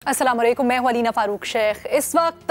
अस्सलाम वालेकुम, मैं हूं अलीना फ़ारूक शेख। इस वक्त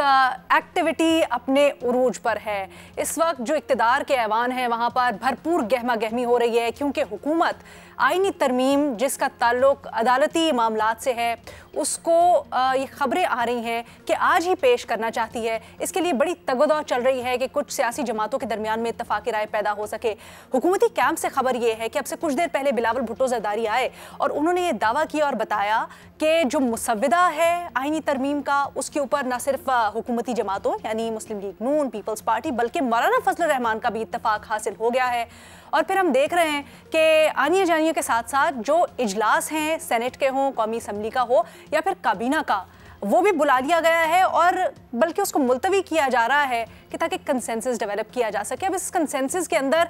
एक्टिविटी अपने उरूज पर है। इस वक्त जो इक़्तिदार के ऐवान है वहाँ पर भरपूर गहमा गहमी हो रही है, क्योंकि हुकूमत आईनी तरमीम जिसका ताल्लुक अदालती मामलात से है उसको ये ख़बरें आ रही हैं कि आज ही पेश करना चाहती है। इसके लिए बड़ी तगदौ चल रही है कि कुछ सियासी जमातों के दरमियान में इत्तफ़ाक़ी राय पैदा हो सके। हुकूमती कैंप से खबर ये है कि अब से कुछ देर पहले बिलावल भुट्टो ज़रदारी आए और उन्होंने ये दावा किया और बताया कि जो मुसव्विदा है आईनी तरमीम का, उसके ऊपर न सिर्फ हुकूमती जमातों यानी मुस्लिम लीग नून, पीपल्स पार्टी, बल्कि मौलाना फजलुर रहमान का भी इत्तफाक हासिल हो गया है। और फिर हम देख रहे हैं कि आनिया जानियों के साथ साथ जो इजलास हैं सेनेट के हों, कौमी असम्बली का हो या फिर काबीना का, वो भी बुला लिया गया है और बल्कि उसको मुलतवी किया जा रहा है कि ताकि कंसेंसस डेवलप किया जा सके। अब इस कंसेंसस के अंदर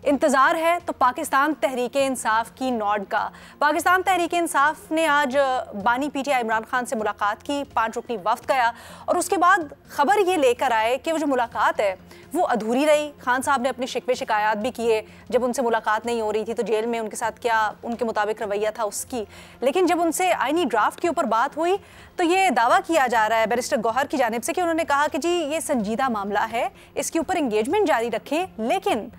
इंतज़ार है तो पाकिस्तान तहरीक इंसाफ की नॉड का। पाकिस्तान तहरीक इंसाफ ने आज बानी पीटीआई इमरान खान से मुलाकात की, 5 रुकनी वफ्द गया और उसके बाद ख़बर ये लेकर आए कि वो जो मुलाकात है वो अधूरी रही। खान साहब ने अपने शिकवे शिकायत भी किए, जब उनसे मुलाकात नहीं हो रही थी तो जेल में उनके साथ क्या उनके मुताबिक रवैया था उसकी, लेकिन जब उनसे आईनी ड्राफ्ट के ऊपर बात हुई तो ये दावा किया जा रहा है बैरिस्टर गौहर की जानिब से कि उन्होंने कहा कि जी ये संजीदा मामला है, इसके ऊपर इंगेजमेंट जारी रखें। लेकिन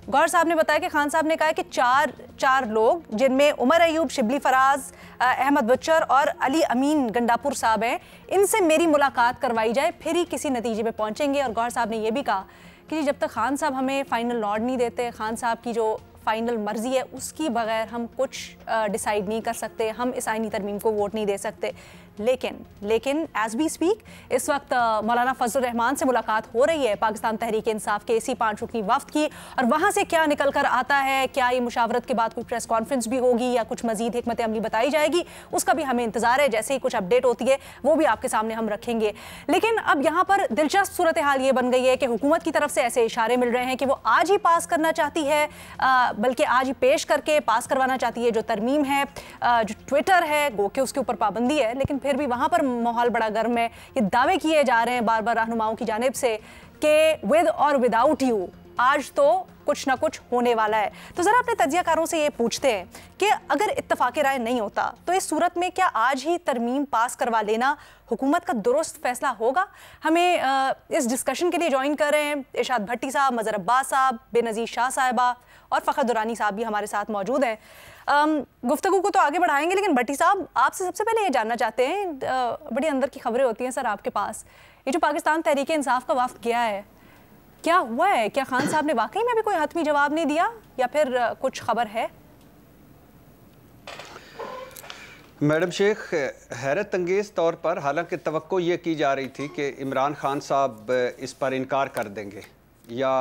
गौहर साहब ने बताया कि खान साहब ने कहा कि चार लोग जिनमें उमर अयूब, शिबली फराज, अहमद बच्चर और अली अमीन गंडापुर साहब हैं, इनसे मेरी मुलाकात करवाई जाए, फिर ही किसी नतीजे पे पहुंचेंगे। और गौहर साहब ने यह भी कहा कि जब तक खान साहब हमें फाइनल नॉड नहीं देते, खान साहब की जो फाइनल मर्जी है उसकी बगैर हम कुछ डिसाइड नहीं कर सकते, हम इस आईनी तरमीम को वोट नहीं दे सकते। लेकिन एज वी स्पीक इस वक्त मौलाना फजलुर रहमान से मुलाकात हो रही है पाकिस्तान तहरीक इंसाफ के इसी 5 रुकनी वफ्द की, और वहाँ से क्या निकल कर आता है, क्या ये मुशावरत के बाद कोई प्रेस कॉन्फ्रेंस भी होगी या कुछ मजीद हिकमत अमली बताई जाएगी, उसका भी हमें इंतजार है। जैसे ही कुछ अपडेट होती है वो भी आपके सामने हम रखेंगे। लेकिन अब यहाँ पर दिलचस्प सूरत हाल ये बन गई है कि हुकूमत की तरफ से ऐसे इशारे मिल रहे हैं कि वो आज ही पास करना चाहती है, बल्कि आज ही पेश करके पास करवाना चाहती है जो तरमीम है। जो ट्विटर है गो के उसके ऊपर पाबंदी है, लेकिन फिर भी वहाँ पर माहौल बड़ा गर्म है। ये दावे किए जा रहे हैं बार बार रहनुमाओं की जानिब से कि विद और विदाउट यू आज तो कुछ ना कुछ होने वाला है। तो ज़रा अपने तज्जियाकारों से ये पूछते हैं कि अगर इत्तफाक़ राय नहीं होता तो इस सूरत में क्या आज ही तरमीम पास करवा लेना हुकूमत का दुरुस्त फैसला होगा? हमें इस डिस्कशन के लिए ज्वाइन कर रहे हैं इरशाद भट्टी साहब, मज़हर अब्बास साहब, बेनज़ीर शाह साहिबा और फ़खर दुरानी साहब भी हमारे साथ मौजूद हैं। गुफ्तगू को तो आगे बढ़ाएंगे, लेकिन भट्टी साहब आपसे सबसे पहले ये जानना चाहते हैं, बड़ी अंदर की खबरें होती हैं सर आपके पास, ये जो पाकिस्तान तहरीक इंसाफ का वफ्द गया है, क्या हुआ है? क्या खान साहब ने वाकई में भी कोई हतमी जवाब नहीं दिया या फिर कुछ खबर है? मैडम शेख, हैरत अंगेज़ तौर पर हालांकि तवक्को ये की जा रही थी कि इमरान खान साहब इस पर इनकार कर देंगे या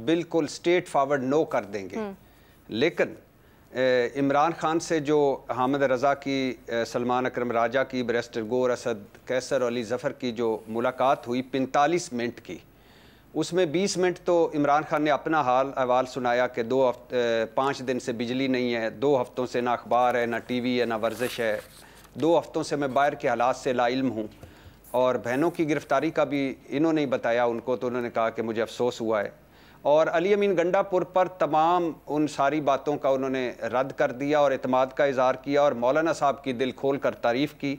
बिल्कुल स्ट्रेट फॉरवर्ड नो कर देंगे, लेकिन इमरान खान से जो हामिद रज़ा की, सलमान अकरम राजा की, बैरिस्टर गौहर असद, कैसर अली ज़फ़र की जो मुलाकात हुई 45 मिनट की, उसमें 20 मिनट तो इमरान खान ने अपना हाल अहवाल सुनाया कि 5 दिन से बिजली नहीं है, 2 हफ्तों से ना अखबार है, ना टीवी है, ना वर्जिश है, 2 हफ्तों से मैं बाहर के हालात से लाइल्म हूँ। और बहनों की गिरफ्तारी का भी इन्होंने ही बताया उनको, तो उन्होंने कहा कि मुझे अफसोस हुआ है। और अली अमीन गंडापुर पर तमाम उन सारी बातों का उन्होंने रद्द कर दिया और एतमाद का इज़हार किया और मौलाना साहब की दिल खोल कर तारीफ़ की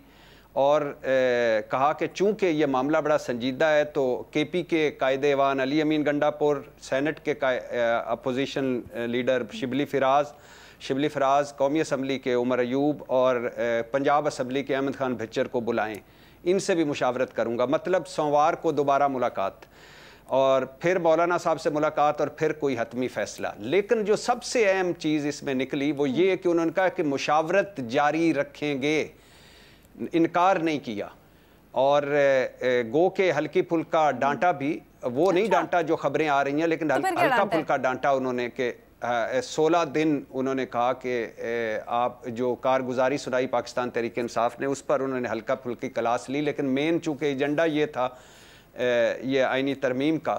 और कहा कि चूँकि ये मामला बड़ा संजीदा है तो KP के कायदे ऐवान अली अमीन गंडापुर, सेनेट के अपोजिशन लीडर शिबली फराज, कौमी असम्बली के उमर अयूब और पंजाब असम्बली के अहमद खान भच्चर को बुलाएं, इनसे भी मुशावरत करूँगा। मतलब सोमवार को दोबारा मुलाकात और फिर मौलाना साहब से मुलाकात और फिर कोई हतमी फ़ैसला। लेकिन जो सबसे अहम चीज़ इसमें निकली वो ये है कि उन्होंने कहा कि मुशावरत जारी रखेंगे, इनकार नहीं किया। और गो के हल्की फुल्का डांटा भी, वो नहीं डांटा जो खबरें आ रही हैं, लेकिन हल्का फुल्का डांटा उन्होंने कि 16 दिन उन्होंने कहा कि आप जो कारगुजारी सुनाई पाकिस्तान तहरीक इंसाफ ने उस पर उन्होंने हल्का फुल्की क्लास ली, लेकिन मेन चूँकि एजेंडा ये था ये आईनी तरमीम का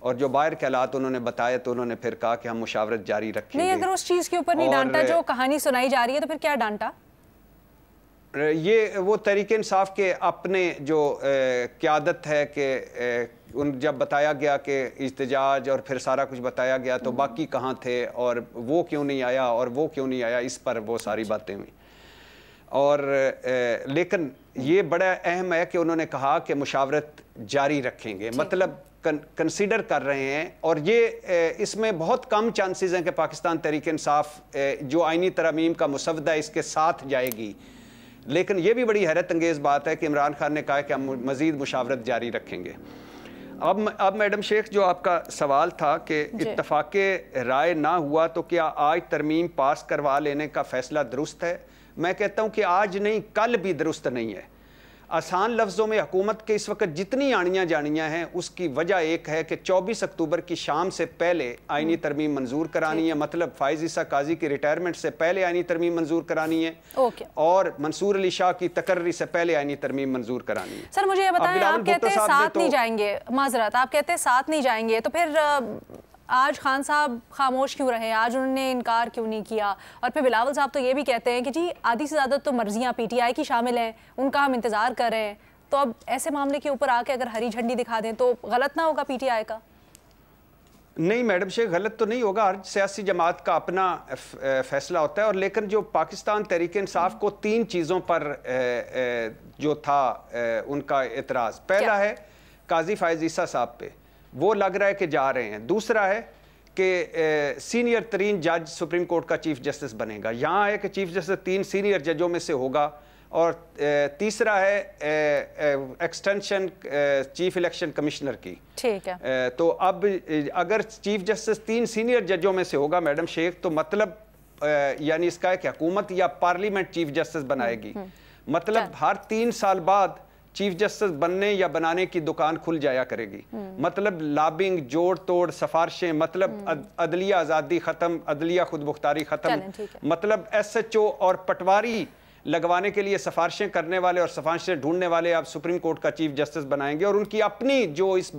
और जो बाहर के हालात उन्होंने बताए, तो उन्होंने फिर कहा कि हम मुशावरत जारी रखेंगे। नहीं, अगर उस चीज़ के ऊपर नहीं डांटा जो कहानी सुनाई जा रही है तो फिर क्या डांटा? ये वो तहरीक इंसाफ के अपने जो क़यादत है कि उन जब बताया गया कि इज्तिजाज और फिर सारा कुछ बताया गया तो बाकी कहाँ थे और वो क्यों नहीं आया और वो क्यों नहीं आया, इस पर वो सारी बातें हुई। और लेकिन ये बड़ा अहम है कि उन्होंने कहा कि मुशावरत जारी रखेंगे, मतलब कंसीडर कर रहे हैं। और ये इसमें बहुत कम चांसेस हैं कि पाकिस्तान तहरीक इंसाफ जो आईनी तरमीम का मुसवदा है इसके साथ जाएगी। लेकिन ये भी बड़ी हैरत अंगेज़ बात है कि इमरान खान ने कहा कि हम मज़ीद मुशावरत जारी रखेंगे। अब मैडम शेख, जो आपका सवाल था कि इत्तफाक़े राय ना हुआ तो क्या आज तरमीम पास करवा लेने का फ़ैसला दुरुस्त है? मैं कहता हूँ कि आज नहीं, कल भी दुरुस्त नहीं है। आसान लफ्ज़ों में हुकूमत के इस वक्त जितनी आनियाँ जानियाँ हैं उसकी वजह एक है कि 24 अक्टूबर की शाम से पहले आईनी तरमीम मंजूर करानी है, मतलब फाइज ईसा काजी की रिटायरमेंट से पहले आईनी तरमीम मंजूर करानी है, और मंसूर अली शाह की तकर्री से पहले आईनी तरमीम मंजूर करानी है। सर मुझे ये बताएं, आप कहते हैं साथ नहीं जाएंगे, माजरत, आप कहते हैं साथ नहीं जाएंगे, तो फिर आज खान साहब खामोश क्यों रहे? आज उन्होंने इनकार क्यों नहीं किया? और फिर बिलावल साहब तो ये भी कहते हैं कि जी आधी से ज़्यादा तो मर्जियाँ पीटीआई की शामिल हैं, उनका हम इंतज़ार कर रहे हैं। तो अब ऐसे मामले के ऊपर आके अगर हरी झंडी दिखा दें तो गलत ना होगा पीटीआई का? नहीं मैडम शेख, गलत तो नहीं होगा। हर सियासी जमात का अपना फैसला होता है। और लेकिन जो पाकिस्तान तहरीक इंसाफ को 3 चीज़ों पर जो था उनका एतराज़, पहला है काजी फाइज ईसा साहब पे, वो लग रहा है कि जा रहे हैं। दूसरा है कि सीनियर तरीन जज सुप्रीम कोर्ट का चीफ जस्टिस बनेगा, यहाँ है कि चीफ जस्टिस 3 सीनियर जजों में से होगा। और तीसरा है एक्सटेंशन चीफ इलेक्शन कमिश्नर की। ठीक है। तो अब अगर चीफ जस्टिस 3 सीनियर जजों में से होगा मैडम शेख, तो मतलब यानी इसका है कि हुकूमत या पार्लियामेंट चीफ जस्टिस बनाएगी। मतलब हर 3 साल बाद चीफ जस्टिस बनने या बनाने की दुकान खुल जाया करेगी। मतलब लॉबिंग, जोड़ तोड़, सिफारिशें, मतलब अदलिया आज़ादी ख़त्म, अदलिया खुद मुख्तारी ख़त्म, मतलब SHO और पटवारी लगवाने के लिए सिफारिशें करने वाले और सिफारिशें ढूंढने वाले आप सुप्रीम कोर्ट का चीफ जस्टिस बनाएंगे। और उनकी अपनी जो इस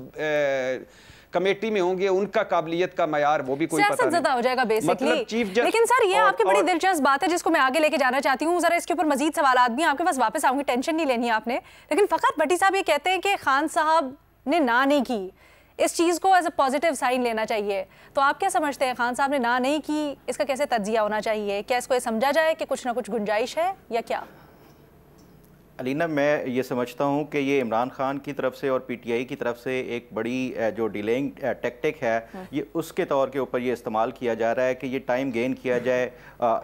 कमेटी में होंगे उनका काबिलियत का मयार वो भी कोई पता नहीं हो जाएगा बेसिकली। मतलब लेकिन सर ये आपकी बड़ी दिलचस्प बात है जिसको मैं आगे लेके जाना चाहती हूँ। जरा इसके ऊपर मजीद सवाल भी आपके पास वापस आऊंगी, टेंशन नहीं लेनी आपने। लेकिन फकत भट्टी साहब ये कहते हैं कि खान साहब ने ना नहीं की, इस चीज़ को एज अ पॉजिटिव साइन लेना चाहिए। तो आप क्या समझते हैं, खान साहब ने ना नहीं की, इसका कैसे तज्जिया होना चाहिए? क्या इसको ये समझा जाए कि कुछ ना कुछ गुंजाइश है या क्या? अलीना, मैं ये समझता हूँ कि ये इमरान खान की तरफ से और पीटीआई की तरफ से एक बड़ी जो डिलेइंग टैक्टिक है, ये उसके तौर के ऊपर ये इस्तेमाल किया जा रहा है कि ये टाइम गेन किया जाए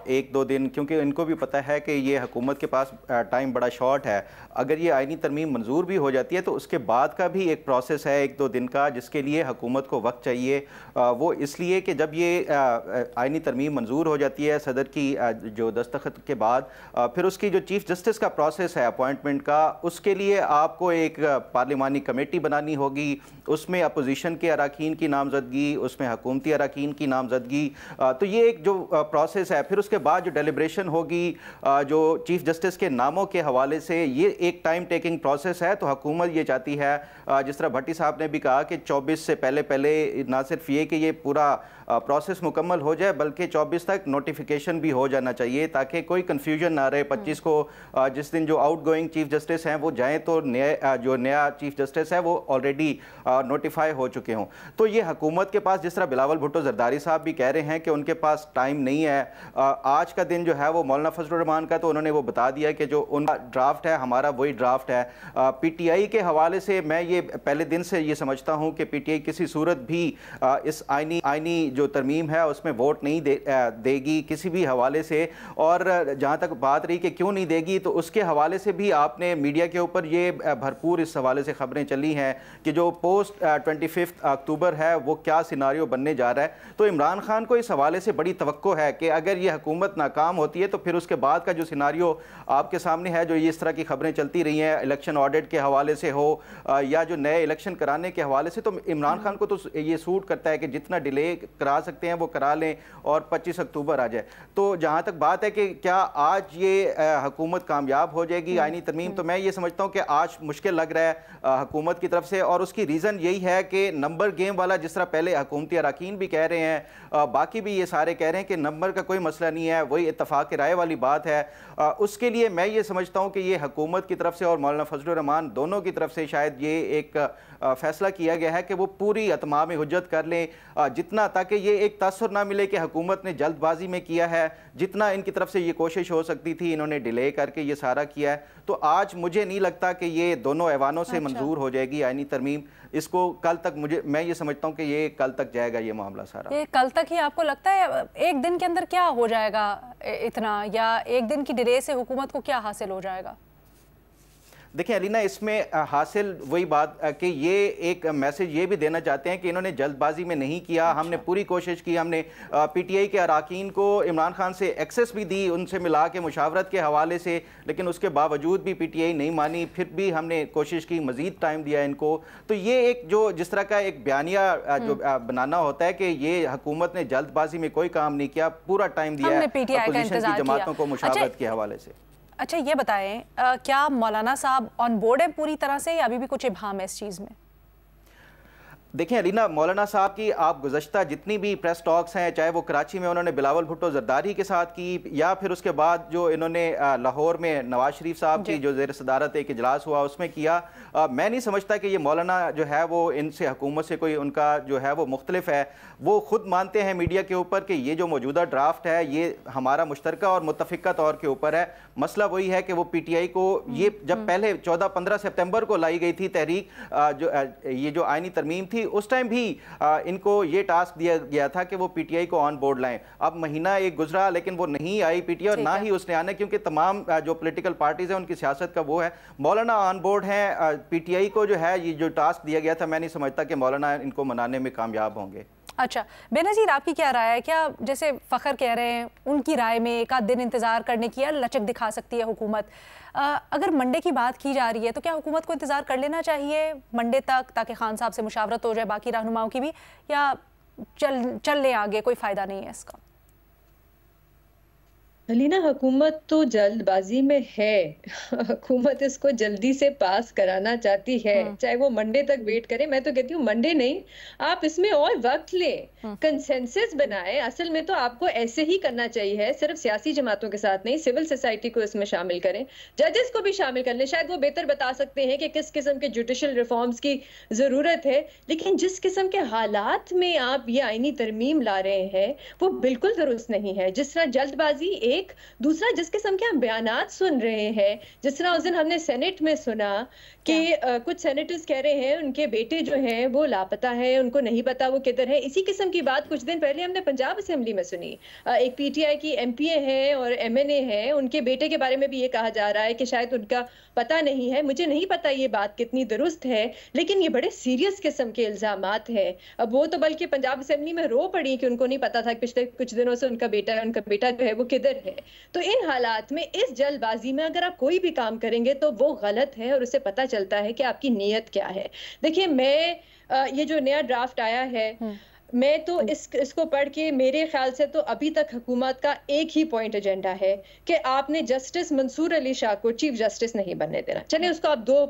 1-2 दिन, क्योंकि इनको भी पता है कि ये हुकूमत के पास टाइम बड़ा शॉर्ट है। अगर ये आईनी तरमीम मंजूर भी हो जाती है तो उसके बाद का भी एक प्रोसेस है 1-2 दिन का, जिसके लिए हुकूमत को वक्त चाहिए। वो इसलिए कि जब ये आईनी तरमीम मंजूर हो जाती है सदर की जो दस्तखत के बाद, फिर उसकी जो चीफ जस्टिस का प्रोसेस है अपॉइंटमेंट का, उसके लिए आपको एक पार्लिमानी कमेटी बनानी होगी, उसमें अपोजिशन के अरकान की नामजदगी, उसमें हुकूमती अरकान की नामजदगी। तो ये एक जो प्रोसेस है, फिर उसके बाद जो डेलिब्रेशन होगी जो चीफ जस्टिस के नामों के हवाले से, ये एक टाइम टेकिंग प्रोसेस है। तो हुकूमत ये चाहती है, जिस तरह भट्टी साहब ने भी कहा कि 24 से पहले ना सिर्फ ये कि ये पूरा प्रोसेस मुकम्मल हो जाए, बल्कि 24 तक नोटिफिकेशन भी हो जाना चाहिए ताकि कोई कन्फ्यूजन ना रहे। 25 को जिस दिन जो आउटगोइंग चीफ जस्टिस हैं वो जाएं तो जो नया चीफ जस्टिस है वो ऑलरेडी नोटिफाई हो चुके हों। तो ये हुकूमत के पास, जिस तरह बिलावल भुट्टो जरदारी साहब भी कह रहे हैं कि उनके पास टाइम नहीं है। आज का दिन जो है वो मौलाना फजलुर रहमान का, तो उन्होंने वो बता दिया कि जो उनका ड्राफ्ट है हमारा वही ड्राफ्ट है। पीटीआई के हवाले से मैं ये पहले दिन से ये समझता हूँ कि पीटीआई किसी सूरत भी इस आईनी जो तरमीम है उसमें वोट नहीं देगी किसी भी हवाले से। और जहाँ तक बात रही कि क्यों नहीं देगी, तो उसके हवाले से भी आपने मीडिया के ऊपर ये भरपूर इस हवाले से खबरें चली हैं कि जो पोस्ट 25 अक्टूबर है वो क्या सिनारियो बनने जा रहा है। तो इमरान खान को इस हवाले से बड़ी तवक्को है कि अगर ये हुकूमत नाकाम होती है तो फिर उसके बाद का जो सिनारियो आपके सामने है, जो ये इस तरह की खबरें चलती रही हैं इलेक्शन ऑडिट के हवाले से हो या जो नए इलेक्शन कराने के हवाले से, तो इमरान खान को तो ये सूट करता है कि जितना डिले करा सकते हैं वो करा लें और 25 अक्टूबर आ जाए। तो जहाँ तक बात है कि क्या आज ये हुकूमत कामयाब हो जाएगी आईनी आईनी तरमीम, तो मैं ये समझता हूँ कि आज मुश्किल लग रहा है हुकूमत की तरफ से, और उसकी रीज़न यही है कि नंबर गेम वाला, जिस तरह पहले हुकूमती अरकान भी कह रहे हैं, बाकी भी ये सारे कह रहे हैं कि नंबर का कोई मसला नहीं है, वही इत्तफाक राय वाली बात है। उसके लिए मैं ये समझता हूँ कि ये हुकूमत की तरफ से और मौलाना फजलुर रहमान दोनों की तरफ से शायद ये एक फैसला किया गया है कि वो पूरी अतमाम हुज्जत कर लें जितना, ताकि ये एक तासुर ना मिले कि हुकूमत ने जल्दबाजी में किया है। जितना इनकी तरफ से ये कोशिश हो सकती थी इन्होंने डिले करके ये सारा किया है। तो आज मुझे नहीं लगता कि ये दोनों ऐवानों से मंजूर हो जाएगी आईनी तरमीम। इसको कल तक मैं ये समझता हूँ कि ये कल तक जाएगा ये मामला सारा। ये कल तक ही आपको लगता है? एक दिन के अंदर क्या हो जाएगा इतना, या एक दिन की डिले से हुकूमत को क्या हासिल हो जाएगा? देखिए अलीना, इसमें हासिल वही बात कि ये एक मैसेज ये भी देना चाहते हैं कि इन्होंने जल्दबाजी में नहीं किया। हमने पूरी कोशिश की, हमने पीटीआई के अरकान को इमरान खान से एक्सेस भी दी, उनसे मिला के मुशावरत के हवाले से, लेकिन उसके बावजूद भी पीटीआई नहीं मानी। फिर भी हमने कोशिश की, मजीद टाइम दिया इनको। तो ये एक जो जिस तरह का एक बयानिया जो बनाना होता है कि ये हुकूमत ने जल्दबाजी में कोई काम नहीं किया, पूरा टाइम दिया है अपोजिशन की जमातों को मुशावरत के हवाले से। अच्छा ये बताएं, क्या मौलाना साहब ऑन बोर्ड है पूरी तरह से, या अभी भी कुछ इब्हाम है इस चीज़ में? देखिए अलीना, मौलाना साहब की आप गुज़श्ता जितनी भी प्रेस टॉक्स हैं, चाहे वो कराची में उन्होंने बिलावल भुट्टो जरदारी के साथ की, या फिर उसके बाद जो इन्होंने लाहौर में नवाज शरीफ साहब की जो ज़ेर सदारत एक इजलास हुआ उसमें किया, मैं नहीं समझता कि ये मौलाना जो है वो इनसे हुकूमत से कोई उनका जो है वो मुख्तलिफ है। वो खुद मानते हैं मीडिया के ऊपर कि ये जो मौजूदा ड्राफ्ट है ये हमारा मुश्तरका और मुत्तफ़िका तौर के ऊपर है। मसला वही है कि वो पीटीआई को ये जब पहले 14-15 सितंबर को लाई गई थी तहरीक, ये जो आईनी तरमीम थी, उस टाइम भी इनको ये टास्क दिया गया था कि वो पीटीआई को ऑन बोर्ड लाएं। अब महीना एक गुजरा लेकिन वो नहीं आई पीटीआई, और ना ही उसने आना, क्योंकि तमाम जो पॉलिटिकल पार्टीज हैं उनकी सियासत का वो है। मौलाना ऑन बोर्ड हैं, पीटीआई को जो है ये जो टास्क दिया गया था, मैं नहीं समझता कि मौलाना इनको मनाने में कामयाब होंगे। अच्छा बेनज़ीर, आपकी क्या राय है? क्या जैसे फ़खर कह रहे हैं, उनकी राय में एक आध दिन इंतज़ार करने की लचक दिखा सकती है हुकूमत? अगर मंडे की बात की जा रही है तो क्या हुकूमत को इंतज़ार कर लेना चाहिए मंडे तक, ताकि खान साहब से मुशावरत हो जाए, बाकी रहनुमाओं की भी, या चल ले आगे, कोई फ़ायदा नहीं है इसका? अलीना, हुकूमत तो जल्दबाजी में है। हुकूमत इसको जल्दी से पास कराना चाहती है, चाहे वो मंडे तक वेट करे। मैं तो कहती हूँ मंडे नहीं, आप इसमें और वक्त लें, कंसेंसस बनाएं। असल में तो आपको ऐसे ही करना चाहिए, सिर्फ सियासी जमातों के साथ नहीं, सिविल सोसाइटी को इसमें शामिल करें, जजेस को भी शामिल कर लें। शायद वो बेहतर बता सकते हैं कि किस किस्म के जुडिशल रिफॉर्म्स की जरूरत है, लेकिन जिस किस्म के हालात में आप ये आईनी तरमीम ला रहे हैं वो बिल्कुल दुरुस्त नहीं है। जिस तरह जल्दबाजी, एक दूसरा जिस किस्म के हम बयानात सुन रहे हैं, जिस तरह उस दिन हमने सेनेट में सुना कि कुछ सेनेटर्स कह रहे हैं उनके बेटे जो हैं वो लापता है, उनको नहीं पता वो किधर है। इसी किस्म की बात कुछ दिन पहले हमने पंजाब असेंबली में सुनी। एक पीटीआई की एमपीए हैं और एमएनए हैं, उनके बेटे के बारे में भी ये कहा जा रहा है कि शायद उनका पता नहीं है। मुझे नहीं पता ये बात कितनी दुरुस्त है, लेकिन ये बड़े सीरियस किस्म के इल्जामात हैं। अब वो तो बल्कि पंजाब असेंबली में रो पड़ी कि उनको नहीं पता था पिछले कुछ दिनों से उनका बेटा जो है वो किधर है। तो इन हालात में, इस जल्दबाजी में अगर आप कोई भी काम करेंगे तो वो गलत है, और उससे पता चलता है कि आपकी नीयत क्या है। देखिए, मैं ये जो नया ड्राफ्ट आया है, मैं तो इसको पढ़ के मेरे ख्याल से तो अभी तक हुकूमत का एक ही पॉइंट एजेंडा है कि आपने जस्टिस मंसूर अली शाह को चीफ जस्टिस नहीं बनने देना। चलिए उसको आप 2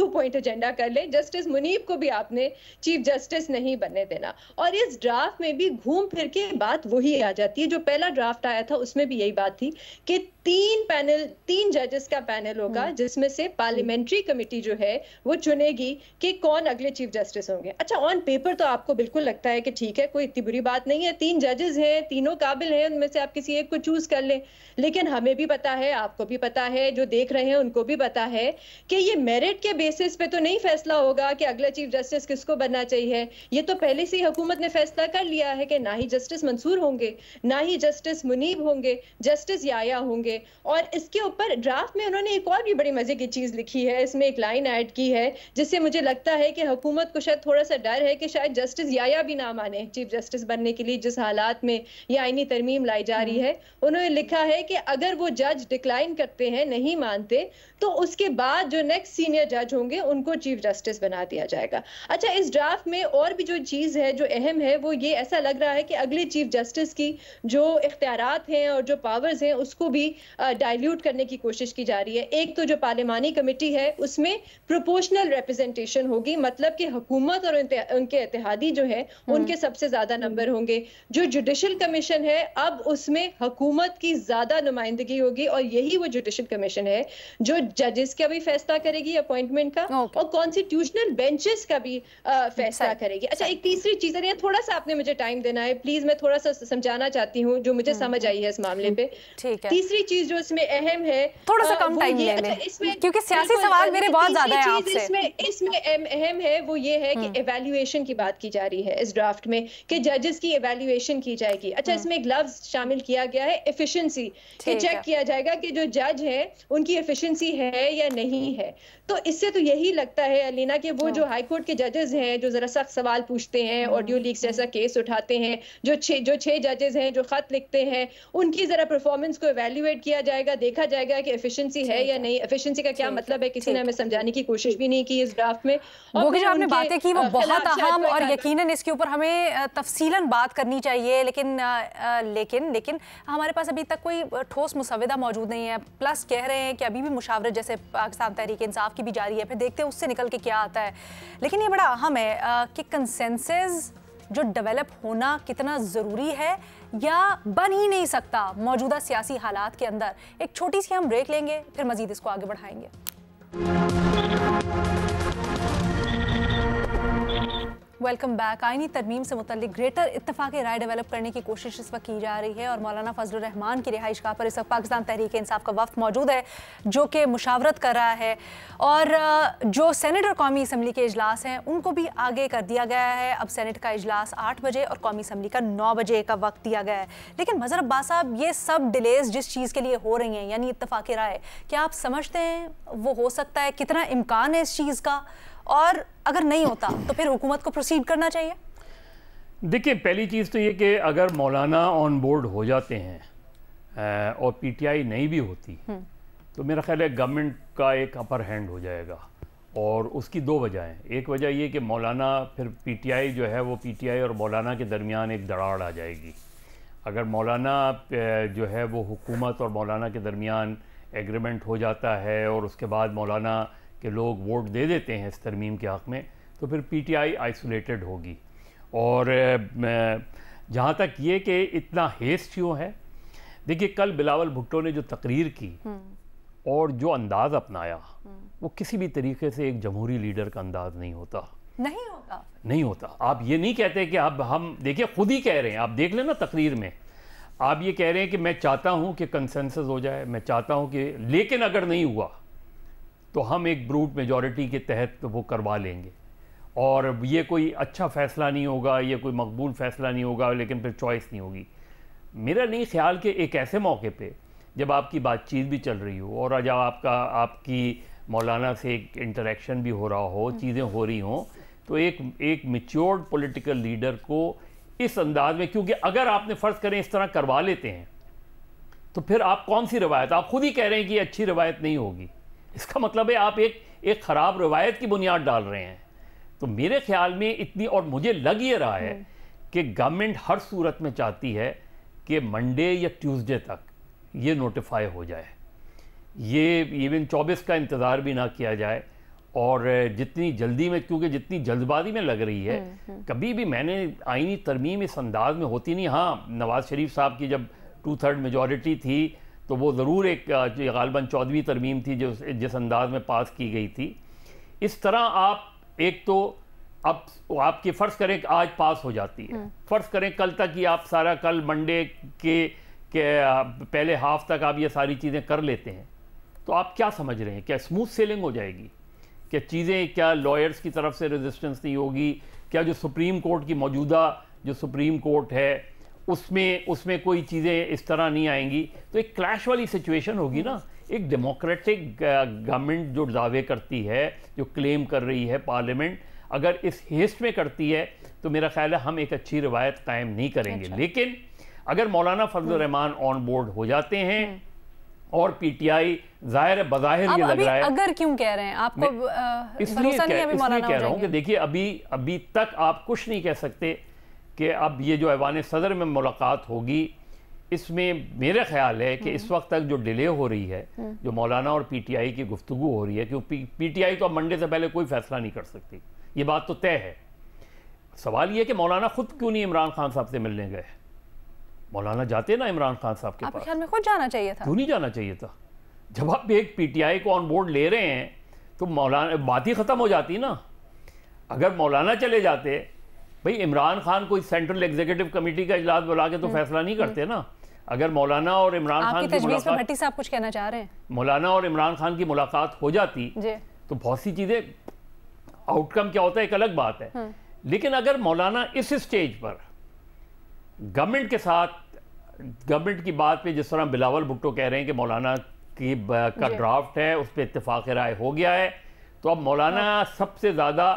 पॉइंट एजेंडा कर ले, जस्टिस मुनीब को भी आपने चीफ जस्टिस नहीं बनने देना। और इस ड्राफ्ट में भी घूम फिर के बात वही आ जाती है जो पहला ड्राफ्ट आया था, उसमें भी यही बात थी कि 3 जजेस का पैनल होगा, जिसमें से पार्लियामेंट्री कमेटी जो है वो चुनेगी कि कौन अगले चीफ जस्टिस होंगे। अच्छा, ऑन पेपर तो आपको बिल्कुल लगता है कि ठीक है, कोई इतनी बुरी बात नहीं है, 3 जजेस हैं, तीनों काबिल हैं, उनमें से आप किसी एक को चूज कर लें। लेकिन हमें भी पता है, आपको भी पता है, जो देख रहे हैं उनको भी पता है कि ये मेरिट के बेसिस पे तो नहीं फैसला होगा कि अगला चीफ जस्टिस किसको बनना चाहिए। ये तो पहले से ही हुकूमत ने फैसला कर लिया है कि ना ही जस्टिस मंसूर होंगे, ना ही जस्टिस मुनीब होंगे, जस्टिस याया होंगे। और इसके ऊपर ड्राफ्ट में उन्होंने एक और भी बड़ी मजे की चीज लिखी है, इसमें एक लाइन ऐड की है जिससे मुझे लगता है कि हुकूमत को शायद थोड़ा सा डर है कि शायद जस्टिस याया भी ना माने चीफ जस्टिस बनने के लिए, जिस हालात में ये आईनी तरमीम लाई जा रही है। उन्होंने लिखा है कि अगर वो जज डिक्लाइन करते हैं, नहीं मानते, तो उसके बाद जो नेक्स्ट सीनियर जज होंगे उनको चीफ जस्टिस बना दिया जाएगा। अच्छा, इस ड्राफ्ट में और भी जो चीज है जो अहम है वो ये ऐसा लग रहा है कि अगले चीफ जस्टिस की जो इख्तियारात हैं और जो पावर्स हैं उसको भी डाइल्यूट करने की कोशिश की जा रही है। एक तो जो पार्लिमानी कमेटी है उसमें प्रोपोर्शनल रिप्रेजेंटेशन होगी, मतलब कि हुकूमत और उनके इत्तेहादी जो है उनके सबसे ज्यादा नंबर होंगे। जो जुडिशल कमीशन है अब उसमें हुकूमत की ज्यादा नुमाइंदगी होगी और यही वो जुडिशल कमीशन है जो जजेस का भी फैसला करेगी अपॉइंटमेंट का और कॉन्स्टिट्यूशनल बेंचेस का भी फैसला करेगी। अच्छा, एक तीसरी चीज है, थोड़ा सा आपने मुझे टाइम देना है प्लीज, मैं थोड़ा सा समझाना चाहती हूँ जो मुझे समझ आई है इस मामले पे। तीसरी चीज जो इसमें अहम है, थोड़ा सा कम टाइम ले लें क्योंकि सियासी सवाल मेरे बहुत ज्यादा है आपसे। इसमें अहम है वो ये है कि एवैल्यूएशन की बात की जा रही है इस ड्राफ्ट में कि जजेस की एवैल्यूएशन की जाएगी। अच्छा, इसमें एक लफ्ज शामिल किया गया है एफिशिएंसी, कि चेक किया जाएगा कि जो जज है उनकी एफिशिएंसी है या नहीं है। तो इससे तो यही लगता है अलीना कि वो जो हाई कोर्ट के जजेस हैं जो जरा सख्त सवाल पूछते हैं, ऑडियो लीक्स जैसा केस उठाते हैं, जो छह जजेस हैं जो खत लिखते हैं, उनकी जरा परफॉर्मेंस को एवैल्यूएट किया जाएगा, देखा जाएगा कि एफिशिएंसी है या नहीं। एफिशिएंसी का क्या मतलब है किसी ने हमें समझाने की कोशिश भी नहीं की इस ड्राफ्ट में। वो जो आपने बातें की वो बहुत अहम और यकीनन इसके ऊपर हमें तफसीलन बात करनी चाहिए, लेकिन हमारे पास अभी तक कोई ठोस मुसव्वदा मौजूद नहीं है। प्लस कह रहे हैं कि अभी भी मुशावरत जैसे पाकिस्तान तहरीक इंसाफ की भी जारी है, फिर देखते हैं उससे निकल के क्या आता है। लेकिन ये बड़ा अहम है कि कंसेंसस जो डेवलप होना कितना ज़रूरी है या बन ही नहीं सकता मौजूदा सियासी हालात के अंदर। एक छोटी सी हम ब्रेक लेंगे, फिर मजीद इसको आगे बढ़ाएंगे। Welcome back. आईनी तरमीम से मुतल्लिक ग्रेटर इत्तफाक राय डेवलप करने की कोशिश इस वक्त की जा रही है और मौलाना फजलुर रहमान की रिहाइश गाह पर इस वक्त पाकिस्तान तहरीक इंसाफ का वफ्द मौजूद है जो कि मुशावरत कर रहा है और जो सेनेट और कौमी असम्बली के इजलास हैं उनको भी आगे कर दिया गया है। अब सेनेट का इजलास 8 बजे और कौमी असम्बली का 9 बजे का वक्त दिया गया है। लेकिन मज़हर अब्बास साहब, ये सब डिलेज जिस चीज़ के लिए हो रही हैं यानी इत्तफाक राय, क्या आप समझते हैं वो हो सकता है? कितना इम्कान है इस चीज़ का? और अगर नहीं होता तो फिर हुकूमत को प्रोसीड करना चाहिए? देखिए, पहली चीज़ तो ये कि अगर मौलाना ऑन बोर्ड हो जाते हैं और पीटीआई नहीं भी होती तो मेरा ख्याल है गवर्नमेंट का एक अपर हैंड हो जाएगा। और उसकी 2 वजह हैं। एक वजह ये कि मौलाना फिर पीटीआई जो है वो पीटीआई और मौलाना के दरमियान एक दरार आ जाएगी। अगर मौलाना जो है वो हुकूमत और मौलाना के दरमियान एग्रीमेंट हो जाता है और उसके बाद मौलाना कि लोग वोट दे देते हैं इस तरमीम के हक़ में, तो फिर पीटीआई आइसोलेटेड होगी। और जहाँ तक ये कि इतना हेस्ट क्यों है, देखिए कल बिलावल भुट्टो ने जो तकरीर की और जो अंदाज़ अपनाया वो किसी भी तरीके से एक जमहूरी लीडर का अंदाज़ नहीं होता। नहीं होता। आप ये नहीं कहते कि अब हम देखिए खुद ही कह रहे हैं, आप देख लेना तकरीर में, आप ये कह रहे हैं कि मैं चाहता हूँ कि कंसेंसस हो जाए, मैं चाहता हूँ कि, लेकिन अगर नहीं हुआ तो हम एक ब्रूट मेजॉरिटी के तहत वो करवा लेंगे और ये कोई अच्छा फ़ैसला नहीं होगा, ये कोई मकबूल फ़ैसला नहीं होगा, लेकिन फिर चॉइस नहीं होगी। मेरा नहीं ख्याल कि एक ऐसे मौके पे जब आपकी बातचीत भी चल रही हो और जब आपकी मौलाना से एक इंटरेक्शन भी हो रहा हो, चीज़ें हो रही हों, तो एक मैच्योर्ड पॉलिटिकल लीडर को इस अंदाज में, क्योंकि अगर आपने फ़र्ज़ करें इस तरह करवा लेते हैं तो फिर आप कौन सी रवायत, आप खुद ही कह रहे हैं कि ये अच्छी रवायत नहीं होगी, इसका मतलब है आप एक ख़राब रवायत की बुनियाद डाल रहे हैं। तो मेरे ख्याल में इतनी, और मुझे लग ये रहा है कि गवर्नमेंट हर सूरत में चाहती है कि मंडे या ट्यूसडे तक ये नोटिफाई हो जाए, ये इवन 24 का इंतज़ार भी ना किया जाए। और जितनी जल्दी में, क्योंकि जितनी जल्दबाजी में लग रही है, कभी भी मैंने आईनी तरमीम इस अंदाज में होती नहीं। हाँ, नवाज़ शरीफ साहब की जब 2/3 मेजॉरिटी थी तो वो ज़रूर एक गालिबन 14वीं तरमीम थी जो जिस अंदाज में पास की गई थी। इस तरह आप एक तो अब आपकी फ़र्ज़ करें कि आज पास हो जाती है, फ़र्ज़ करें कल तक ही आप सारा, कल मंडे के पहले हाफ तक आप ये सारी चीज़ें कर लेते हैं, तो आप क्या समझ रहे हैं? क्या स्मूथ सेलिंग हो जाएगी? क्या चीज़ें, क्या लॉयर्स की तरफ से रेजिस्टेंस नहीं होगी? क्या जो सुप्रीम कोर्ट की मौजूदा जो सुप्रीम कोर्ट है उसमें कोई चीज़ें इस तरह नहीं आएंगी? तो एक क्लैश वाली सिचुएशन होगी ना। एक डेमोक्रेटिक गवर्नमेंट जो दावे करती है, जो क्लेम कर रही है पार्लियामेंट, अगर इस हेस्ट में करती है तो मेरा ख्याल है हम एक अच्छी रवायत कायम नहीं करेंगे। अच्छा। लेकिन अगर मौलाना फजलुर रहमान ऑन बोर्ड हो जाते हैं और पीटीआई, जाहिर है बज़ाहिर ये लग रहा है, अगर क्यों कह रहे हैं आपको? इसलिए कह रहा हूँ कि देखिए अभी तक आप कुछ नहीं कह सकते कि अब ये जो ऐवान सदर में मुलाकात होगी इसमें मेरा ख्याल है कि इस वक्त तक जो डिले हो रही है, जो मौलाना और पीटीआई की गुफ्तगू हो रही है, क्योंकि पीटीआई तो अब मंडे से पहले कोई फैसला नहीं कर सकती, ये बात तो तय है। सवाल ये कि मौलाना खुद क्यों नहीं इमरान खान साहब से मिलने गए? मौलाना जाते ना इमरान खान साहब के पास, ख्याल में खुद जाना चाहिए था। क्यों नहीं जाना चाहिए था? जब आप एक पीटीआई को ऑन बोर्ड ले रहे हैं तो मौलाना बात ही खत्म हो जाती ना। अगर मौलाना चले जाते, भाई इमरान खान कोई सेंट्रल एग्जीक्यूटिव कमेटी का इजलास बुला के तो फैसला नहीं करते ना। अगर मौलाना और इमरान खान की मुलाकात, भट्टी साहब कुछ कहना चाह रहे हैं, मौलाना और इमरान खान की मुलाकात हो जाती तो बहुत सी चीजें, आउटकम क्या होता है एक अलग बात है। लेकिन अगर मौलाना इस स्टेज पर गवर्नमेंट के साथ, गवर्नमेंट की बात पे जिस तरह बिलावल भुट्टो कह रहे हैं कि मौलाना की का ड्राफ्ट है उस पर इत्तेफाक राय हो गया है, तो अब मौलाना सबसे ज़्यादा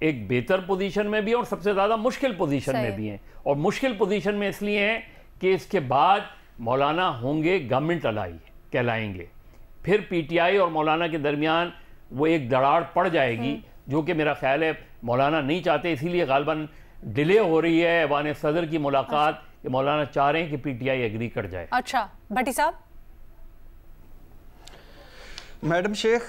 एक बेहतर पोजीशन में भी है और सबसे ज़्यादा मुश्किल पोजीशन में भी हैं। और मुश्किल पोजीशन में इसलिए हैं कि इसके बाद मौलाना होंगे गवर्नमेंट अलाई कहलाएंगे, फिर पीटीआई और मौलाना के दरमियान वो एक दरार पड़ जाएगी, जो कि मेरा ख्याल है मौलाना नहीं चाहते, इसीलिए गालिबन डिले हो रही है ऐवान सदर की मुलाकात, कि मौलाना चाह रहे हैं कि पीटीआई एग्री कर जाए। अच्छा भट्टी साहब। मैडम शेख,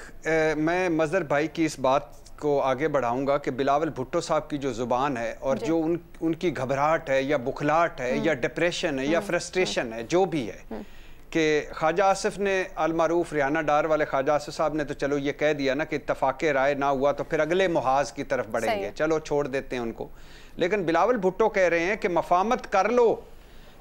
मैं मज़हर भाई की इस बात को आगे बढ़ाऊंगा कि बिलावल भुट्टो साहब की जो ज़ुबान है और जो उनकी घबराहट है या बुखलाहट है या डिप्रेशन है या फ्रस्ट्रेशन है, जो भी है, कि ख्वाजा आसिफ ने अलमारूफ रियाना डार वाले ख्वाजा आसिफ साहब ने तो चलो ये कह दिया ना कि इत्तफाक़े राय ना हुआ तो फिर अगले मुहाज की तरफ बढ़ेंगे, चलो छोड़ देते हैं उनको। लेकिन बिलावल भुट्टो कह रहे हैं कि मफामत कर लो,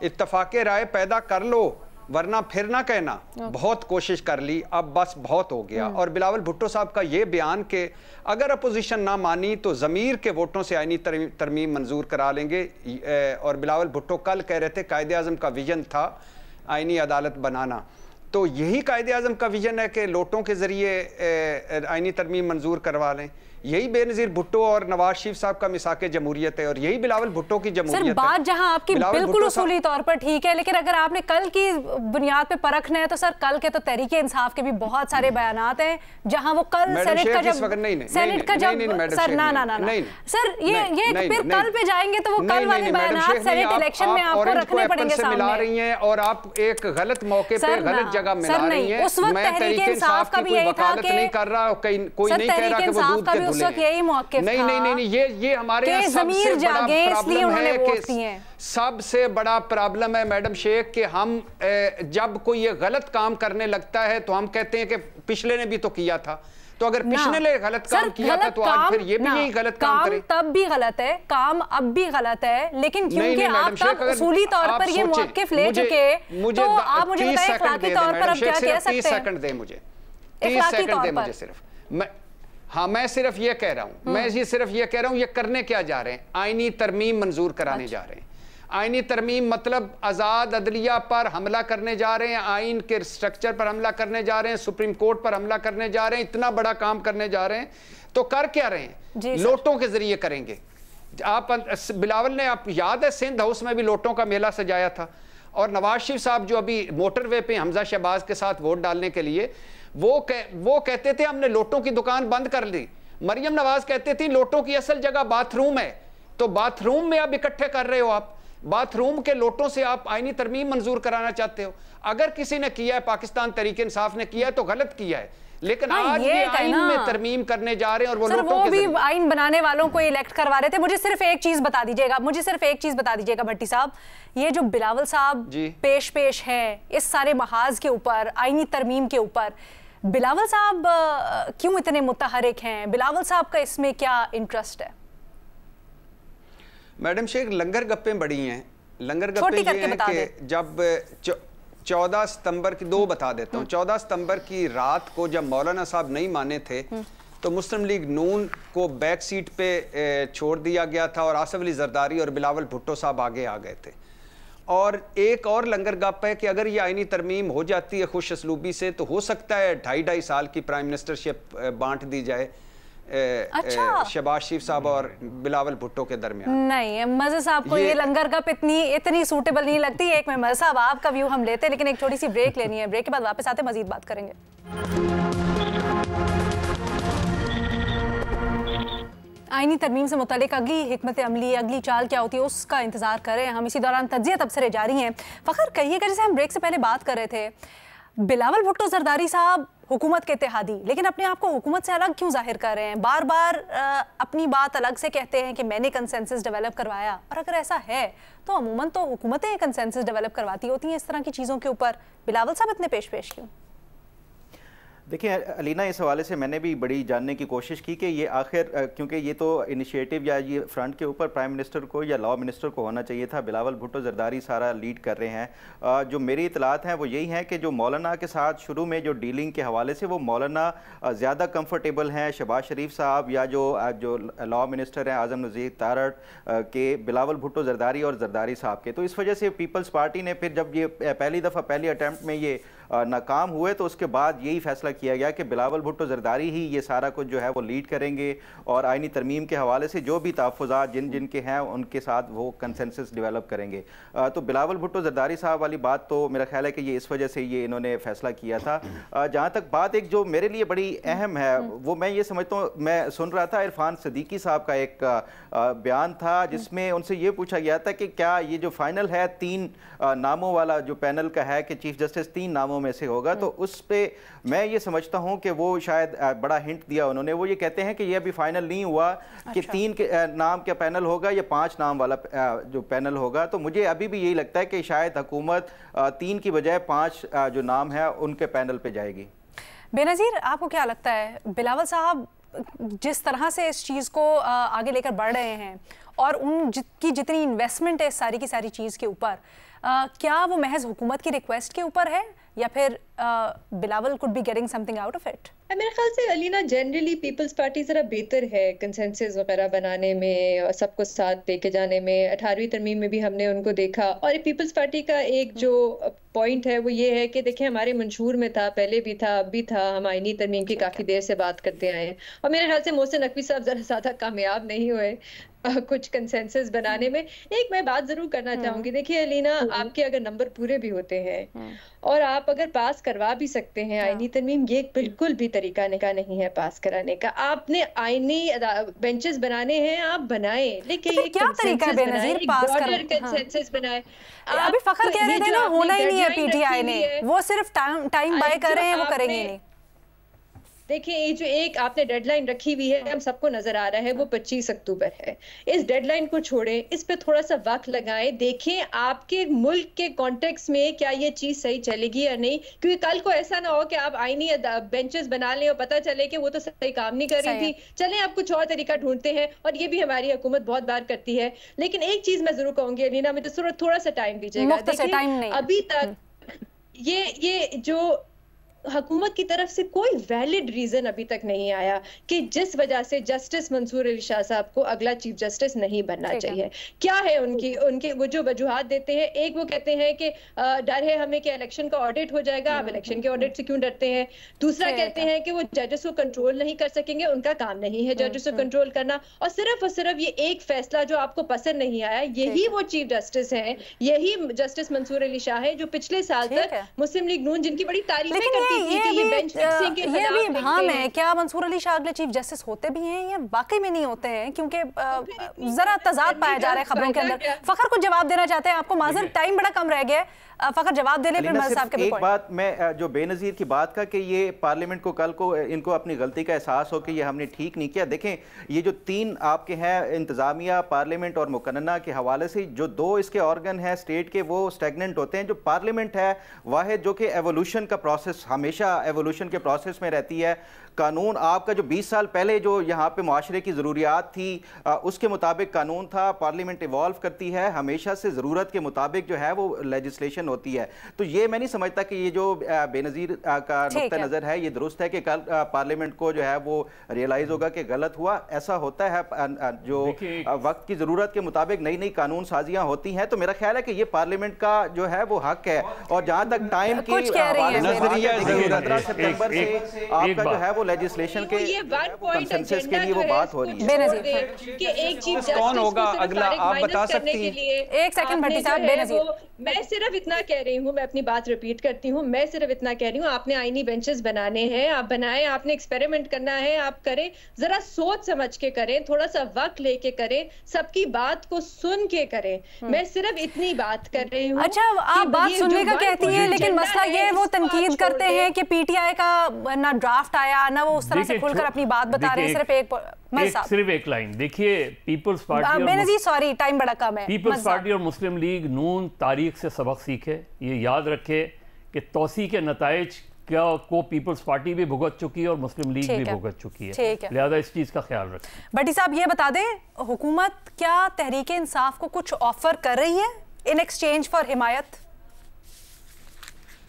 इत्तफाक़े राय पैदा कर लो, वरना फिर ना कहना बहुत कोशिश कर ली, अब बस बहुत हो गया। और बिलावल भुट्टो साहब का ये बयान कि अगर अपोजिशन ना मानी तो ज़मीर के वोटों से आईनी तरमीम मंजूर करा लेंगे। और बिलावल भुट्टो कल कह रहे थे कायदे आज़म का विजन था आईनी अदालत बनाना, तो यही कायदे आज़म का विजन है कि लोटों के ज़रिए आईनी तरमीम मंजूर करवा लें। यही बेनज़ीर भुट्टो और नवाज शरीफ साहब का मिसाक जमहूरियत है और यही बिलावल भुट्टो की जमहूरियत है। बात जहां आपकी बिल्कुल उसूली तौर पर ठीक है, लेकिन अगर आपने कल की बुनियाद पे परखना है तो सर कल के तो तहरीक इंसाफ के भी बहुत सारे बयानात हैं, जहां वो कल सेनेट का जब सर ना सर ये फिर कल पे जाएंगे तो वो कल वाले बयानात सेनेट इलेक्शन में आपको रखने पड़ेंगे सामने। मिला रही हैं और आप एक गलत मौके पे गलत जगह मिला रही हैं। उस वक्त तहरीक इंसाफ का भी यही था कि नहीं कर रहा, कोई नहीं कह रहा कि वो दूध के उस वक्त यही मौक़िफ़ था। नहीं, ये हमारे यहाँ सबसे बड़ा प्रॉब्लम है कि सबसे बड़ा प्रॉब्लम है मैडम शेख कि हम जब कोई ये गलत काम करने लगता है तो हम कहते हैं कि पिछले ने भी तो किया था, तो अगर पिछले ने गलत काम किया था तो आज फिर ये भी यही गलत काम करे। तब भी गलत है, काम अब भी गलत है, लेकिन क्योंकि आप तब उसूली तौर पर ये मौक़िफ़ ले चुके, तो आप मुझे बताएं इखलाकी तौर पर अब क्या कह सकते हैं? 30 सेकंड दे मुझे, 30 सेकंड दे मुझे सिर्फ। मैं सिर्फ ये कह रहा हूं, ये करने क्या जा रहे हैं? आईनी तरमीम मंजूर कराने जा रहे हैं। आईनी तरमीम मतलब आज़ाद अदलिया पर हमला करने जा रहे हैं, आइन के स्ट्रक्चर पर हमला करने जा रहे हैं, सुप्रीम कोर्ट पर हमला करने जा रहे हैं, इतना बड़ा काम करने जा रहे हैं। तो कर क्या रहे हैं? लोटों के जरिए करेंगे। आप बिलावल ने, आप याद है सिंध हाउस में भी लोटों का मेला सजाया था, और नवाज शरीफ साहब जो अभी मोटरवे पे हमजा शहबाज के साथ वोट डालने के लिए वो कहते थे हमने लोटों की दुकान बंद कर दी। मरियम नवाज कहते थे लोटों की असल जगह बाथरूम है, तो बाथरूम में अब इकट्ठे कर रहे हो आप, बाथरूम के लोटों से आप आईनी तरमीम मंजूर कराना चाहते हो। अगर किसी ने किया है, पाकिस्तान तहरीक इंसाफ ने किया है तो गलत किया है, लेकिन आज ये आइन में तरमीम करने जा रहे हैं और वो लोटों के भी आइन बनाने वालों को इलेक्ट करवा रहे थे। मुझे सिर्फ एक चीज बता दीजिएगा, भट्टी साहब, ये जो बिलावल साहब पेश है इस सारे महाज के ऊपर, आईनी तरमीम के ऊपर, बिलावल साहब क्यों इतने मुतहरिक हैं? बिलावल साहब का इसमें क्या इंटरेस्ट है? मैडम शेख, लंगर गप्पे बड़ी हैं। लंगर गप्पे ये हैं कि जब 14 सितंबर की, दो बता देता हूँ, 14 सितंबर की रात को जब मौलाना साहब नहीं माने थे तो मुस्लिम लीग नून को बैक सीट पे छोड़ दिया गया था और आसिफ अली जरदारी और बिलावल भुट्टो साहब आगे आ गए थे। और एक और लंगर गप है कि अगर ये आईनी तरमीम हो जाती है खुश असलूबी से तो हो सकता है 2.5 साल की प्राइम मिनिस्टरशिप बांट दी जाए शहबाज शरीफ साहब और बिलावल भुट्टो के दरमियान। नहीं, मज़हर साहब को ये लंगर गप इतनी सूटेबल नहीं लगती। एक में मज़हर साहब आपका व्यू हम लेते हैं, लेकिन एक छोटी सी ब्रेक लेनी है, ब्रेक के बाद वापस आते मजीद बात करेंगे। आईनी तरमीम से मुतालिक अगली हिकमत अमली, अगली चाल क्या होती है उसका इंतजार करें हम। इसी दौरान तज्जिया तबसरे जारी हैं। फ़खर कहिएगा, जैसे हम ब्रेक से पहले बात कर रहे थे, बिलावल भुट्टो जरदारी साहब हुकूमत के इत्तेहादी, लेकिन अपने आप को हुकूमत से अलग क्यों जाहिर कर रहे हैं? बार बार अपनी बात अलग से कहते हैं कि मैंने कंसेंसस डेवलप करवाया, और अगर ऐसा है तो अमूमन तो हुकूमतें कंसेंसस डेवलप करवाती होती हैं इस तरह की चीज़ों के ऊपर, बिलावल साहब इतने पेश क्यों? देखिए अलीना, इस हवाले से मैंने भी बड़ी जानने की कोशिश की कि ये आखिर, क्योंकि ये तो इनिशिएटिव या ये फ्रंट के ऊपर प्राइम मिनिस्टर को या लॉ मिनिस्टर को होना चाहिए था। बिलावल भुट्टो जरदारी सारा लीड कर रहे हैं। जो मेरी इतलात हैं वो यही हैं कि जो मौलाना के साथ शुरू में जो डीलिंग के हवाले से वो मौलाना ज़्यादा कंफर्टेबल हैं शहबाज शरीफ साहब या जो लॉ मिनिस्टर हैं आज़म नज़ीर तारड़ के बिलावल भुट्टो जरदारी और जरदारी साहब के। तो इस वजह से पीपल्स पार्टी ने फिर जब ये पहली दफ़ा पहली अटैम्प्ट में ये नाकाम हुए तो उसके बाद यही फैसला किया गया कि बिलावल भुट्टो जरदारी ही ये सारा कुछ जो है वो लीड करेंगे और आइनी तरमीम के हवाले से जो भी तहफ़्फ़ुज़ात जिन के हैं उनके साथ वो कंसेंसस डेवलप करेंगे। तो बिलावल भुट्टो जरदारी साहब वाली बात तो मेरा ख्याल है कि ये इस वजह से ये इन्होंने फैसला किया था। जहाँ तक बात एक जो मेरे लिए बड़ी अहम है वो मैं ये समझता हूँ, मैं सुन रहा था इरफान सदीकी साहब का एक बयान था जिसमें उनसे ये पूछा गया था कि क्या ये जो फाइनल है 3 नामों वाला जो पैनल का है कि चीफ जस्टिस 3 नामों में से होगा, तो उस पे मैं ये समझता हूं कि वो शायद बड़ा हिंट दिया उन्होंने। वो ये कहते हैं कि ये अभी फाइनल नहीं हुआ कि 3 के नाम का पैनल होगा या 5 नाम वाला जो पैनल होगा। तो मुझे अभी भी यही लगता है कि शायद हुकूमत 3 की बजाय 5 जो नाम है उनके पैनल पे जाएगी। बेनज़ीर, आपको क्या लगता है बिलावल साहब जिस तरह से इस चीज़ को आगे लेकर बढ़ रहे हैं और उनकी जितनी इन्वेस्टमेंट है इस सारी की सारी चीज़ के ऊपर, क्या वो महज हुकूमत की रिक्वेस्ट के ऊपर है या फिर Bilawal could be getting something out of it? मेरे ख्याल से अलीना जनरली पीपल्स पार्टी जरा बेहतर है कंसेंसस वगैरह बनाने में और सबको साथ लेके जाने में। 18वीं तरमीम में भी हमने उनको देखा। और पीपल्स पार्टी का एक जो पॉइंट है वो ये है कि देखिए हमारे मंशूर में था, पहले भी था, अब भी था, हम आईनी तरमीम की काफी देर से बात करते आए हैं और मेरे ख्याल से मोहसिन नकवी साहब जरा ज्यादा कामयाब नहीं हुए कुछ कंसेंसस बनाने में। एक मैं बात जरूर करना चाहूंगी, देखिए अलीना, आपके अगर नंबर पूरे भी होते हैं और आप अगर पास करवा भी सकते हैं आईनी तरमीम, ये बिल्कुल भी तरीका निका नहीं है पास कराने का। आपने आईनी बेंचेस बनाने हैं, आप बनाए, लेकिन क्या तरीका है बेनज़ीर पास करने का? कंसेंसस बनाए। अभी फ़खर कह रहे थे ना होना ही नहीं है पीटीआई ने, वो सिर्फ टाइम बाय कर रहे हैं, वो करेंगे नहीं। देखिए ये जो एक आपने डेडलाइन रखी हुई है, हम सबको नजर आ रहा है, वो 25 अक्टूबर है। इस डेडलाइन को छोड़ें, इस पे थोड़ा सा वक्त लगाएं, देखें आपके मुल्क के कॉन्टेक्स्ट में क्या ये चीज सही चलेगी या नहीं, क्योंकि कल को ऐसा ना हो कि आप आईनी बेंचेस बना लें और पता चले कि वो तो सही काम नहीं कर रही थी, चलें आप कुछ और तरीका ढूंढते हैं। और ये भी हमारी हुकूमत बहुत बार करती है। लेकिन एक चीज मैं जरूर कहूंगी अलीना, मुझे थोड़ा सा टाइम दीजिएगा। देखिए अभी तक ये जो हुकूमत की तरफ से कोई वैलिड रीजन अभी तक नहीं आया कि जिस वजह से जस्टिस मंसूर अली शाह साहब को अगला चीफ जस्टिस नहीं बनना चाहिए। क्या है उनके वो जो वजूहात देते हैं, एक वो कहते हैं कि डर है हमें कि इलेक्शन का ऑडिट हो जाएगा, आप इलेक्शन के ऑडिट से क्यों डरते हैं। दूसरा कहते हैं कि वो जजेस को कंट्रोल नहीं कर सकेंगे, उनका काम नहीं है जजेस को कंट्रोल करना। और सिर्फ ये एक फैसला जो आपको पसंद नहीं आया, यही वो चीफ जस्टिस है, यही जस्टिस मंसूर अली शाह है जो पिछले साल तक मुस्लिम लीग नून जिनकी बड़ी तारीफें ये भी इब्हाम है, क्या मंसूर अली शाह अगले चीफ जस्टिस होते भी हैं या वाकई में नहीं होते हैं? क्योंकि जरा तजाद पाया जा रहा है खबरों के अंदर। फखर कुछ जवाब देना चाहते हैं? आपको माजर टाइम बड़ा कम रह गया है, फखर जवाब दे ले फिर मर्ज साहब के एक बात मैं जो बेनज़ीर की बात का कि ये पार्लियामेंट को कल को इनको अपनी गलती का एहसास हो कि ये हमने ठीक नहीं किया। देखें ये जो 3 आपके हैं इंतज़ामिया, पार्लियामेंट और मुकन्ना के हवाले से, जो 2 इसके ऑर्गन हैं स्टेट के वो स्टेगनेंट होते हैं। जो पार्लियामेंट है वाहिद जो कि एवोल्यूशन का प्रोसेस, हमेशा एवोल्यूशन के प्रोसेस में रहती है। कानून आपका जो 20 साल पहले जो यहाँ पे मुआशरे की ज़रूरियात थी उसके मुताबिक कानून था। पार्लियामेंट इवॉल्व करती है हमेशा से, ज़रूरत के मुताबिक जो है वो लेजिस्लेशन होती है। तो ये मैं नहीं समझता कि ये जो बेनज़ीर का नुक्ता नज़र है ये दुरुस्त है कि कल पार्लियामेंट को जो है वो रियलाइज़ होगा कि गलत हुआ। ऐसा होता है जो वक्त की ज़रूरत के मुताबिक नई नई कानून साजियाँ होती हैं। तो मेरा ख्याल है कि ये पार्लियामेंट का जो है वो हक है। और जहाँ तक टाइम की 15 सितंबर से आपका जो है वो लेजिस्लेशन के कंसेंसस के लिए वो बात हो रही है कि एक चीफ कौन होगा अगला, आप बता सकती हैं? एक सेकंड भट्टी साहब, बेनज़ीर मैं सिर्फ इतना कह रही हूँ, मैं अपनी बात रिपीट करती हूँ, मैं सिर्फ इतना कह रही हूँ, आपने आईनी बेंचेस बनाने हैं, आप बनाएं, आपने एक्सपेरिमेंट करना है, आप करें, जरा सोच समझ के करें, थोड़ा सा वक्त लेके करें, सबकी बात को सुन के करें। मैं सिर्फ इतनी बात कर रही हूँ। अच्छा, आप बात सुनने का कहती हैं, लेकिन मसला ये है वो तनकीद करते हैं कि पीटीआई का ना ड्राफ्ट आया ना वो उस तरह से खुलकर अपनी बात बता रहे हैं। सिर्फ एक लाइन देखिए, पीपल्स पार्टी, सॉरी टाइम बड़ा कम है, पीपल्स पार्टी और मुस्लिम लीग नून तारीख से सबक सीखे, ये याद रखे कि तौसी के नताइज को पीपल्स पार्टी भी भुगत चुकी है और मुस्लिम लीग भी भुगत चुकी है, लिहाजा इस चीज का ख्याल रखें। भट्टी साहब ये बता दें, हुकूमत क्या तहरीक इंसाफ को कुछ ऑफर कर रही है इन एक्सचेंज फॉर हिमायत?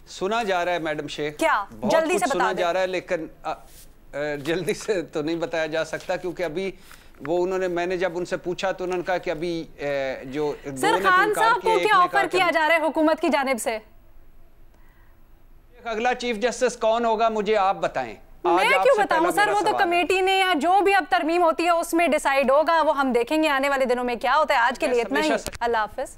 सुना जा रहा है मैडम शेख, क्या जल्दी से सुना जा रहा है, लेकिन जल्दी से तो नहीं बताया जा सकता, क्योंकि अभी वो उन्होंने, मैंने जब उनसे पूछा तो उन्होंने कहा कि अभी जो सर खान साहब को क्या ऑफर किया जा रहा है हुकूमत की जानिब से? अगला चीफ जस्टिस कौन होगा मुझे आप बताएं। मैं क्यों बताऊं सर, वो तो कमेटी ने या जो भी अब तरमीम होती है उसमें डिसाइड होगा, वो हम देखेंगे आने वाले दिनों में क्या होता है। आज के लिए इतना ही, अल्लाह हाफिज।